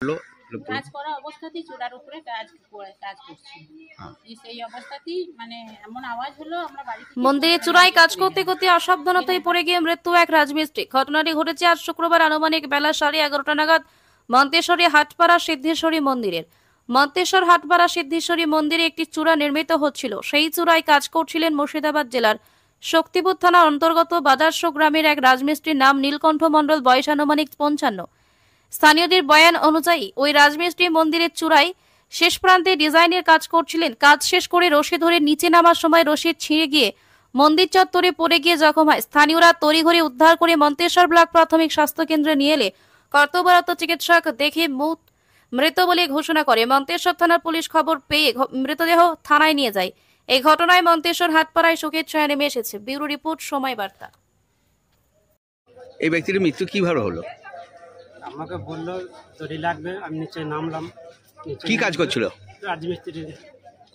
কাজ করা অবস্থাতেই চূড়ার উপরে কাজ করছি। সেই অবস্থাতেই মানে এমন আওয়াজ হলো, আমরা বাড়ি থেকে মন্দিরে চূড়ায় কাজ করতে করতে অসাবধানতায় পড়ে গিয়ে মৃত্যু এক রাজমিস্ত্রি। ঘটনাটি ঘটেছে আজ শুক্রবার আনুমানিক বেলা 11:30 নাগাদ মন্তেশ্বরী হাটপাড়া সিদ্ধেশ্বরী মন্দিরের। মন্তেশ্বর হাটপাড়া সিদ্ধেশ্বরী মন্দিরে একটি চূড়া নির্মিত হচ্ছিল। সেই চূড়ায় কাজ করছিলেন মুর্শিদাবাদ জেলার শক্তিপুর থানার অন্তর্গত বাজারশো গ্রামের এক রাজমিস্ত্রির নাম নীলকণ্ঠ মণ্ডল, বয়স আনুমানিক 55। স্থানীয়দের বয়ান অনুযায়ী ওই রাজমিস্ত্রি মন্দিরের চূড়ায় শেষ প্রান্তে ডিজাইনের কাজ করছিলেন। কাজ শেষ করে রশি ধরে নিচে নামার সময় রশি ছিঁড়ে গিয়ে মন্দির চত্বরে পড়ে গিয়ে জখম হয়। স্থানীয়রা তড়িঘড়ি উদ্ধার করে মন্তেশ্বর ব্লক প্রাথমিক স্বাস্থ্য কেন্দ্রে নিয়ে এলে কর্তব্যরত চিকিৎসক দেখে মৃত বলে ঘোষণা করে। মন্তেশ্বর থানার পুলিশ খবর পেয়ে মৃতদেহ থানায় নিয়ে যায়। এই ঘটনায় মন্তেশ্বর হাটপাড়ায় শোকের ছায়া নেমে এসেছে। ব্যুরো রিপোর্ট, সময় বার্তা। এই ব্যক্তির মৃত্যু কিভাবে হলো? আমাকে বললো দড়ি লাগবে, আমি নিচে নামলাম। কি কাজ করছিল? রাজমিস্ত্রি।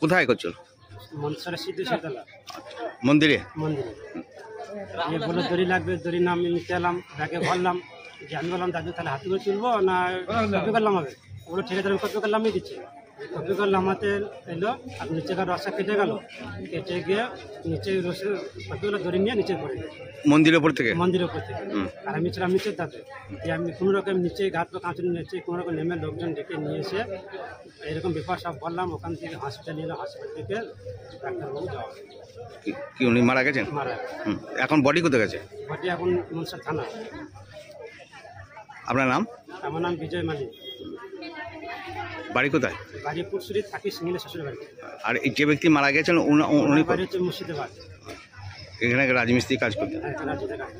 কোথায় করছিল? মন্তেশ্বরের সিদ্ধেশ্বরতলা মন্দিরে। বললো দড়ি লাগবে, দড়ি নাম নিচে এলাম, ব্যাগে ভরলাম। যে আমি বললাম দাদু তাহলে হাতে করে তুলবো না কপি করলাম হবে? ওগুলো ঠিক আছে, আমি কপি করলামই দিচ্ছি। কপি করলাম আমাতে এলো, আর নিচেকার রসা কেটে গেল, কেটে গিয়ে নিচে রসে কপিগুলো দড়ি নিয়ে নিচে পড়ে গেল মন্দিরের উপর থেকে। মন্দিরের উপর থেকে। আর আমি ছিলাম নিচের তাতে, যে আমি কোনো রকম নিচে গাছ কাঁচুন নিচে কোনো রকম নেমে লোকজন ডেকে নিয়ে এসে এরকম ব্যাপার সব বললাম। ওখান থেকে হসপিটাল নিলাম, হসপিটাল থেকে ডাক্তারবাবু যাওয়া। কি উনি মারা গেছেন? মারা। এখন বডি কোথায় গেছে? বডি এখন মনসর থানা। আপনার নাম? আমার নাম বিজয় মালিক। বাড়ি কোথায়? বাড়ি পুরসুরি, থাকি সিঙ্গিলে শ্বশুর বাড়ি। আর এই যে ব্যক্তি মারা গেছেন উনি বাড়ি হচ্ছে মুর্শিদাবাদ। এখানে রাজমিস্ত্রি কাজ করতেন। রাজমিস্ত্রি কাজ।